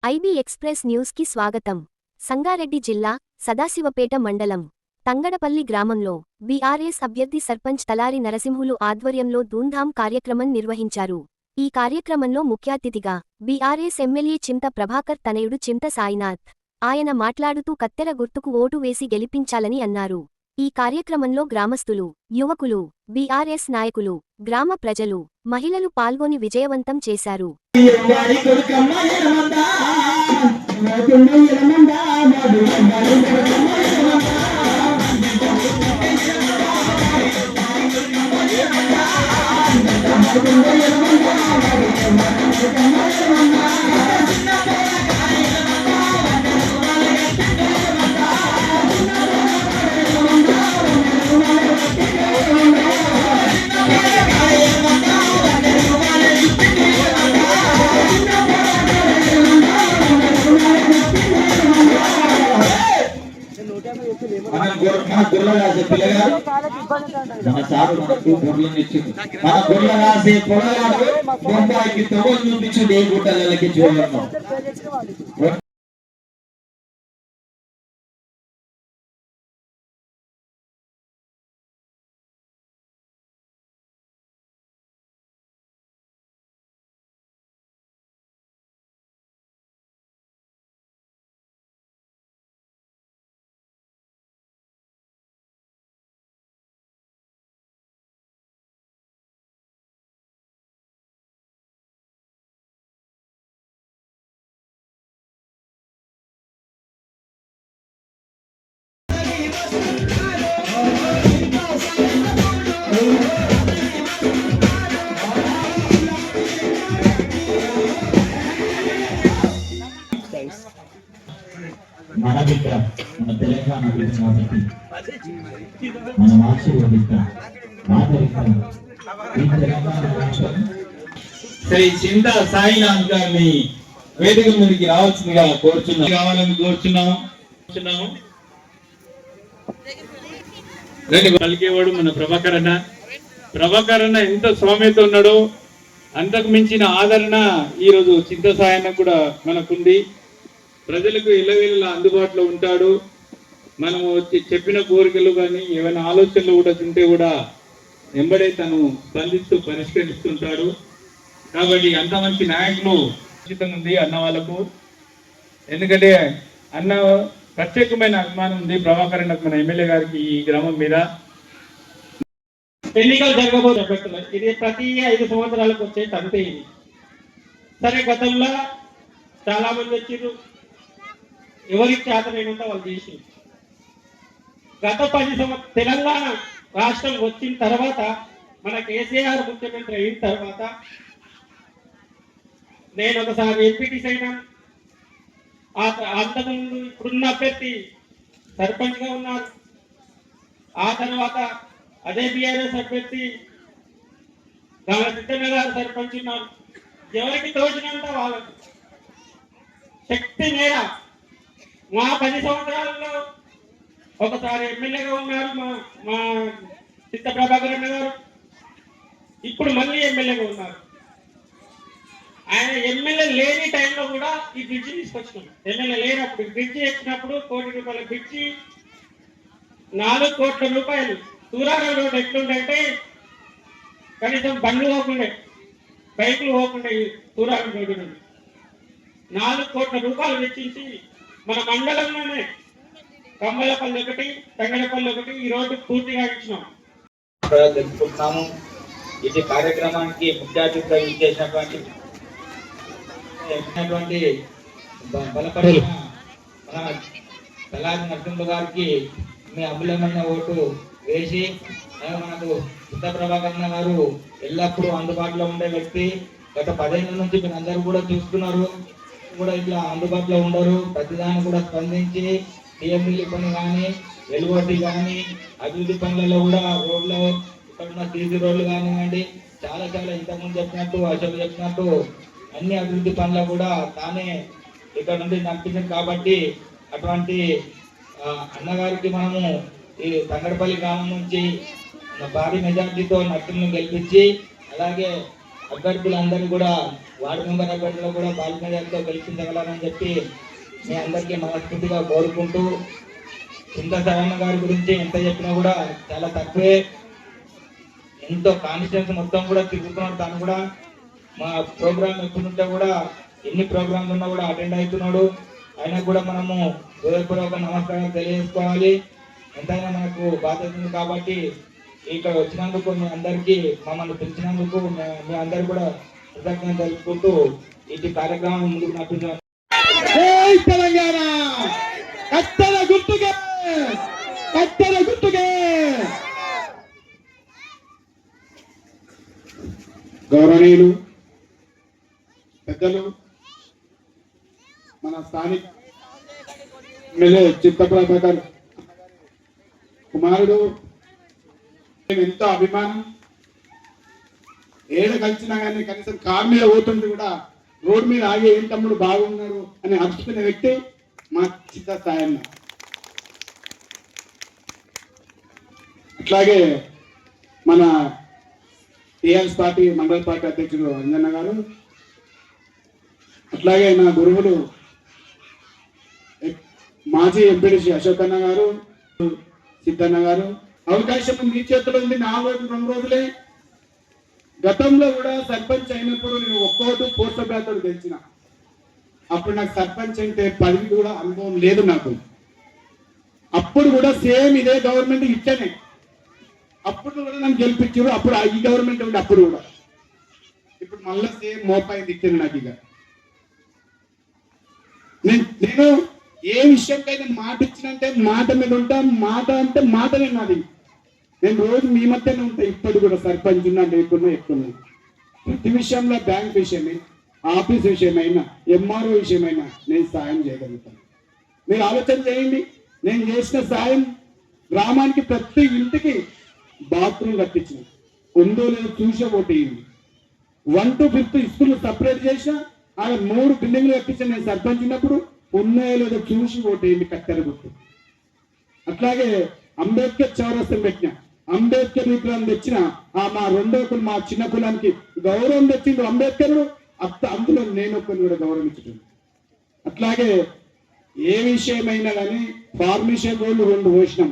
IB express news కి స్వాగతం. సంగారెడ్డి జిల్లా సదాశివపేట మండలం తంగడపల్లి గ్రామంలో బీఆర్ఎస్ అభ్యర్థి సర్పంచ్ తలారి నరసింహులు ఆధ్వర్యంలో ధూంధాం కార్యక్రమం నిర్వహించారు. ఈ కార్యక్రమంలో ముఖ్యాతిథిగా బీఆర్ఎస్ ఎమ్మెల్యే చింత ప్రభాకర్ తనయుడు చింత సాయినాథ్. ఆయన మాట్లాడుతూ కత్తెర గుర్తుకు ఓటు వేసి గెలిపించాలని అన్నారు. ఈ కార్యక్రమంలో గ్రామస్తులు, యువకులు, బీఆర్ఎస్ నాయకులు, గ్రామ ప్రజలు, మహిళలు పాల్గొని విజయవంతం చేశారు. మన గుర్ల రాసే పిల్లగాడు మన సారు మనకు గుర్లను ఇచ్చింది. మన గుర్ల రాసే పొలగాడు బొంబాయికి తొగలు చూపించుడు ఏ గుట్టలకి చూడను. మన బిడ్డ మన తెలంగాణ బిడ్డ కాబట్టి మనం ఆశీర్వదిస్తాం, ఆదరిస్తాం. ఈ తెలంగాణ రాష్ట్రం శ్రీ చింత సాయినాథ్ గారిని వేదిక మీదకి రావాల్సిందిగా కావాలని కోరుచున్నాము. పలికేవాడు మన ప్రభాకర్ అన్న ఎంత స్వామ్యత ఉన్నాడో అంతకు మించిన ఆదరణ ఈరోజు చింత సాయన్న కూడా మనకుంది. ప్రజలకు ఇళ్ళవేళలా అందుబాటులో ఉంటాడు. మనము చెప్పిన కోరికలు కానీ ఏమైనా ఆలోచనలు కూడా ఉంటే కూడా వెంబడే తను స్పందిస్తూ పరిష్కరిస్తుంటాడు. కాబట్టి అంత మంచి నాయకులు ఉచితంగా ఉంది అన్న వాళ్ళకు. ఎందుకంటే అన్న ప్రత్యేకమైన అభిమానం ఉంది ప్రభాకర్ అన్న మన ఎమ్మెల్యే గారికి ఈ గ్రామం మీద. ఎన్నికలు జరగబోతున్నారు. ఇది ప్రతి 5 సంవత్సరాలకు వచ్చే తంతే ఇది. సరే, గతంలో చాలా మంది వచ్చిర్రు, ఎవరికి చేతనైనంత వాళ్ళు చేసి గత 10 సంవత్సరాలు తెలంగాణ రాష్ట్రం వచ్చిన తర్వాత మన కేసీఆర్ ముఖ్యమంత్రి అయిన తర్వాత నేను ఒకసారి ఎంపీటీసీ అయినాను. అంతకుముందు ఇప్పుడున్న అభ్యర్థి సర్పంచ్గా ఉన్నారు. ఆ తర్వాత అదే బీఆర్ఎస్ అభ్యర్థి సిద్ధన్న గారు సర్పంచ్ ఉన్నారు. ఎవరికి తోచినంత వాళ్ళకు శక్తి మేర మా 10 సంవత్సరాలలో ఒకసారి ఎమ్మెల్యేగా ఉన్నారు మా చిత్త ప్రభాకర్ అన్న గారు. ఇప్పుడు మళ్ళీ ఎమ్మెల్యేగా ఉన్నారు. ఆయన ఎమ్మెల్యే లేని టైంలో కూడా ఈ బ్రిడ్జి తీసుకొచ్చినాం. ఎమ్మెల్యే లేనప్పుడు బ్రిడ్జి ఎక్కినప్పుడు 1 కోటి రూపాయల బ్రిడ్జి, 4 కోట్ల రూపాయలు. తూరారం రోడ్డు ఎట్లుంటే కనీసం బండ్లు పోకుండా, బైకులు పోకుండా తూరారం రోడ్డు నుండి 4 కోట్ల రూపాయలు వెచ్చించి మన మండలంలోనే కమ్మలపల్లి ఒకటి, తంగడపల్లి ఒకటి ఈ రోడ్డు పూర్తిగా ఇచ్చినాం. తెలుసుకుంటున్నాము. ఇది కార్యక్రమానికి ముఖ్య అతిథిగా ఇచ్చేసినటువంటి బలపడిన మన తలారి నరసింహ గారికి మీ అమూల్యమైన ఓటు వేసి మనకు చిత్త ప్రభాకర్ గారు ఎల్లప్పుడూ అందుబాటులో ఉండే వ్యక్తి. గత 10 ఏళ్ళ నుంచి మీరు అందరూ కూడా చూస్తున్నారు, కూడా ఇట్లా అందుబాటులో ఉండరు. ప్రతిదాన్ని కూడా స్పందించి టీఎంఎల్ఏ పని కానీ, ఎల్ఓటి కానీ, అభివృద్ధి పనులలో కూడా రోడ్లు ఇక్కడ ఉన్న సీసీ రోడ్లు కానివ్వండి, చాలా ఇంతకుముందు చెప్పినట్టు అసలు చెప్పినట్టు అన్ని అభివృద్ధి పనులు కూడా తానే ఇక్కడ నుండి నడిపించింది. కాబట్టి అటువంటి అన్నగారికి మనము ఈ తంగడపల్లి గ్రామం నుంచి భారీ మెజార్టీతో నర్సింహ్ను గెలిపించి అలాగే అభ్యర్థులందరినీ కూడా వార్డు మెంబర్ అభ్యర్థులు కూడా భారీ మెజార్టీతో గెలిపించగలరని చెప్పి మీ అందరికీ మనస్ఫూర్తిగా కోరుకుంటూ, చింత సాయన్న గారి గురించి ఎంత చెప్పినా కూడా చాలా తక్కువే. ఎంతో కాన్స్టిట్యూన్స్ మొత్తం కూడా తిరుగుతున్నాడు. తను కూడా మా ప్రోగ్రామ్ ఎప్పుడుంటే కూడా ఎన్ని ప్రోగ్రామ్స్ ఉన్నా కూడా అటెండ్ అవుతున్నాడు. అయినా కూడా మనము హృదయపూర్వక నమస్కారం తెలియజేసుకోవాలి. ఎంతైనా మనకు బాధ్యత ఉంది కాబట్టి ఇక్కడ వచ్చినందుకు మీ అందరికీ, మమ్మల్ని పిలిచినందుకు మీ అందరు కూడా కృతజ్ఞత తెలుపుకుంటూ ఇటు కార్యక్రమం ముందుకు నడిపించాలి. తెలంగాణ కత్తెర గుర్తుకే, కత్తెర గుర్తుకే. గౌరవనీయులు పెద్దలు, మన స్థానిక ఎమ్మెల్యే చింత ప్రభాకర్ కుమారుడు, ఎంతో అభిమానం. ఏడ కలిసినా కానీ కనీసం కారు మీద పోతుంటే కూడా రోడ్డు మీద ఆగి ఏం తమ్ముడు బాగున్నారు అని అర్చుకునే వ్యక్తి మా చింత సాయన్న. అట్లాగే మన టీఆర్ఎస్ పార్టీ మండల పార్టీ అధ్యక్షుడు అంజన్న గారు, అట్లాగే నా గురువులు మాజీ ఎంపీడీసీ అశోక్ అన్న గారు, సిద్ధన్న గారు. అవకాశం మీ చేతిలో ఉంది. 2 రోజులే. గతంలో కూడా సర్పంచ్ అయినప్పుడు నేను ఒక్కోటి పోస్ట్ బ్యాతలు గెలిచిన. అప్పుడు నాకు సర్పంచ్ అంటే 10 కూడా అనుభవం లేదు నాకు. అప్పుడు కూడా సేమ్ ఇదే గవర్నమెంట్ ఇచ్చనే, అప్పుడు కూడా నన్ను గెలిపించారు. అప్పుడు ఈ గవర్నమెంట్ ఉంది అప్పుడు కూడా. ఇప్పుడు మళ్ళీ సేమ్ మోపాయింది ఇచ్చాను నాకు. ఇక నేను ఏ విషయంకైనా మాట ఇచ్చినంటే మాట మీద ఉంటా. మాట అంటే మాటనే నాది. నేను రోజు మీ మధ్యనే ఉంటా. ఇప్పుడు కూడా సర్పంచ్ ఉన్నా లేకున్నా ఎక్కున్నా ప్రతి విషయంలో, బ్యాంక్ విషయమే, ఆఫీస్ విషయమైనా, ఎంఆర్ఓ విషయమైనా నేను సాయం చేయగలుగుతాను. మీరు ఆలోచన చేయండి. నేను చేసిన సాయం గ్రామానికి ప్రతి ఇంటికి బాత్రూమ్ కట్టించిన, ఉందో లేదో చూసే ఓటేయండి. 1 to 5th స్కూల్ సపరేట్ చేసిన, ఆ 3 బిల్డింగ్లు కట్టించిన. నేను సర్పంచ్ ఉన్నప్పుడు ఉన్నాయో లేదో చూసి ఓటేయండి, కత్తెర గుర్తు. అట్లాగే అంబేద్కర్ చౌరస్తం పెట్టిన, అంబేద్కర్ విగ్రహం తెచ్చిన. మా 2వ కులం, మా చిన్న కులానికి గౌరవం తెచ్చిండు అంబేద్కర్. అందులో నేను కొన్ని కూడా గౌరవించడం. అట్లాగే ఏ విషయమైనా కానీ ఫార్మేషన్ రోడ్లు 2 పోసినాం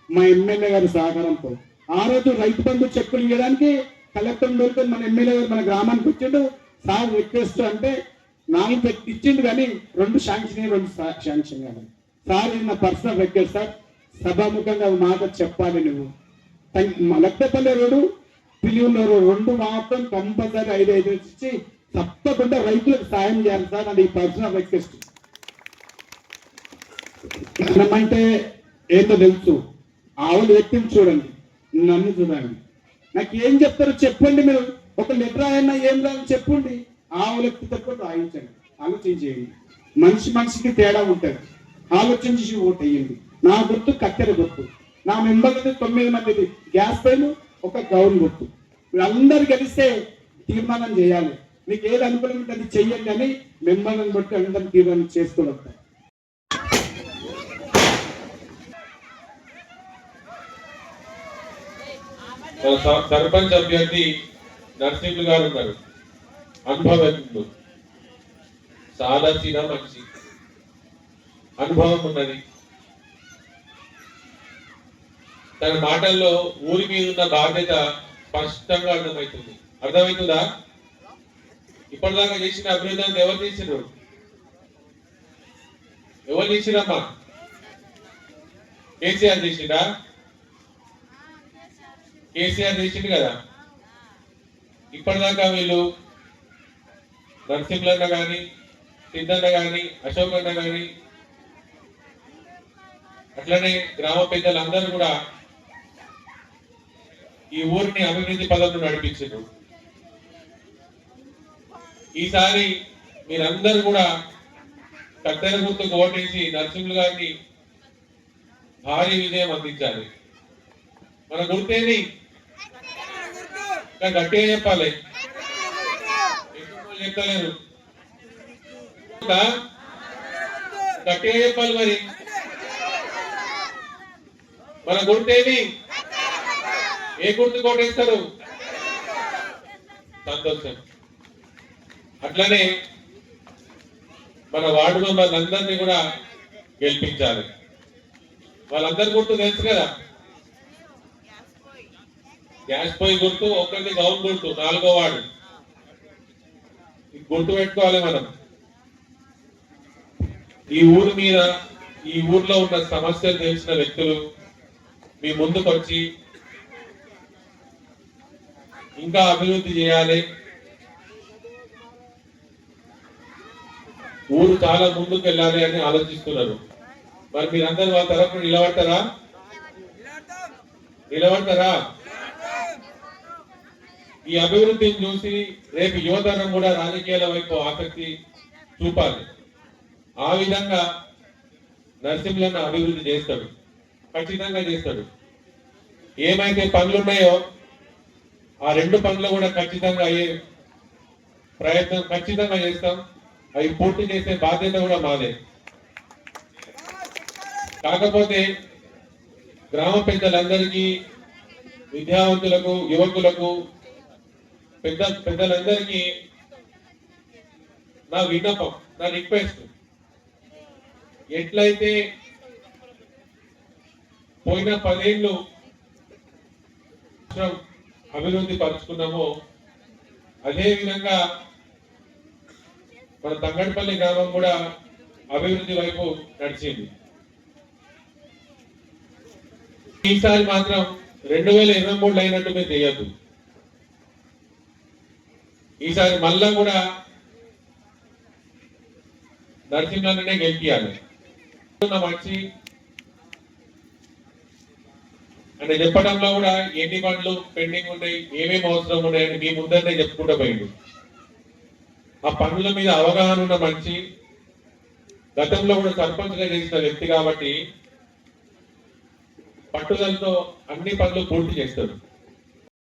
మా ఎమ్మెల్యే గారి సహకారంతో. ఆ రోజు రైతు బంధు చెక్కులు ఇవ్వడానికి కలెక్టర్ దొరికింది. మన ఎమ్మెల్యే గారు మన గ్రామానికి వచ్చిండు. సార్ రిక్వెస్ట్ అంటే 4 ఇచ్చిండు, కానీ 2 శాంక్షన్ 2 శాంక్షన్ కాదు. సార్ ఇది నా పర్సనల్ రిక్వెస్ట్ సార్, సభాముఖంగా మాట చెప్పాలి. నువ్వు లెక్కపల్లి రోడ్డు, పిలియూరు రోడ్డు 2 మాత్రం కంపల్సరీ 5 ఇచ్చి తప్పకుండా రైతులకు సాయం చేయాలి సార్. అది పర్సనల్ రిక్వెస్ట్. అంటే ఏంటో తెలుసు, ఆవులు వ్యక్తిని చూడండి, నన్ను చూడండి. నాకు ఏం చెప్తారో చెప్పండి. మీరు ఒక లెటర్ అయినా ఏం రాని చెప్పండి. ఆవులు వ్యక్తితో రాయించండి, ఆలోచించేయండి. మనిషికి తేడా ఉంటుంది. ఆలోచించి ఓటు వేయండి. నా గుర్తు కత్తెర గుర్తు. నా మెంబర్లది 9 మందిది గ్యాస్ పైన, 1 గౌన్ గుర్తు. వీళ్ళందరూ కలిస్తే తీర్మానం చేయాలి. మీకు ఏది అనుకూలం ఉంటే అది చెయ్యండి అని మెంబర్లను బట్టి అందరినీ తీర్మానం చేస్తూ వస్తాం. సర్పంచ్ అభ్యర్థి నరసింహులు గారు ఉన్నారు. అనుభవజ్ఞుడు, చాలా చిన్న మనిషి, అనుభవం ఉన్నది. తన మాటల్లో ఊరి మీద ఉన్న బాధ్యత స్పష్టంగా అర్థమవుతుంది. అర్థమవుతుందా? ఇప్పటిదాకా చేసిన అభివృద్ధి అంతా ఎవరు చేసినారు? ఎవరు చేసిరమ్మా? కేసీఆర్ చేసిండా? కేసీఆర్ చేసిండు కదా. ఇప్పటిదాకా వీళ్ళు నరసింహులన్న కానీ, సిద్ధన్న కానీ, అశోక్ అన్న కానీ, అట్లనే గ్రామ పెద్దలందరూ కూడా ఈ ఊరిని అభివృద్ధి పదంలో నడిపించారు. ఈసారి మీరందరూ కూడా కత్తెర గుర్తుకు ఓటేసి నరసింహులు గారిని భారీ విజయం అందించాలి. మన గుర్తేది గట్టిగా చెప్పాలి. చెప్తలేరు, గట్టిగా చెప్పాలి. మరి మన గుర్తేది? ఏ గుర్తు కోటేస్తారు? సంతోషం. అట్లనే మన వార్డు మెంబర్లందరినీ కూడా గెలిపించాలి. వాళ్ళందరి గుర్తు తెలుసు కదా, గ్యాస్ పొయ్యి గుర్తు, ఒకరిది గౌన్ గుర్తు, 4వ వార్డు. గుర్తు పెట్టుకోవాలి మనం. ఈ ఊరు మీద, ఈ ఊర్లో ఉన్న సమస్యలు తెలిసిన వ్యక్తులు మీ ముందుకు వచ్చి ఇంకా అభివృద్ధి చేయాలి, ఊరు చాలా ముందుకు వెళ్ళాలి అని ఆలోచిస్తున్నారు. మరి మీరందరూ వాళ్ళ తరఫున నిలబడతారా? ఈ అభివృద్ధిని చూసి రేపు యువతరం కూడా రాజకీయాల వైపు ఆసక్తి చూపాలి. ఆ విధంగా నరసింహులను అభివృద్ధి చేస్తాడు, ఖచ్చితంగా చేస్తాడు. ఏమైతే పనులు ఉన్నాయో ఆ 2 పనులు కూడా ఖచ్చితంగా అయ్యే ప్రయత్నం ఖచ్చితంగా చేస్తాం. అవి పూర్తి చేసే బాధ్యత కూడా మాదే. కాకపోతే గ్రామ పెద్దలందరికీ, విద్యావంతులకు, యువకులకు, పెద్దలందరికీ నా విన్నపం, నా రిక్వెస్ట్, ఎట్లయితే పోయిన 10 ఏళ్ళు అభివృద్ధి పరుచుకున్నామో అదే విధంగా మన తంగడపల్లి గ్రామం కూడా అభివృద్ధి వైపు నడిచింది. ఈసారి మాత్రం 2023 అయినట్టు మీరు చేయొద్దు. ఈసారి మళ్ళా కూడా నరసింహనే గెలిపియాలి. మంచి అంటే చెప్పడంలో కూడా ఎన్ని పనులు పెండింగ్ ఉన్నాయి, ఏమేమి అవసరం ఉన్నాయని మీ ముందరనే చెప్పుకుంటూ పోయింది. ఆ పనుల మీద అవగాహన ఉన్న మంచి, గతంలో కూడా సర్పంచ్గా చేసిన వ్యక్తి కాబట్టి పట్టుదలతో అన్ని పనులు పూర్తి చేస్తాడు.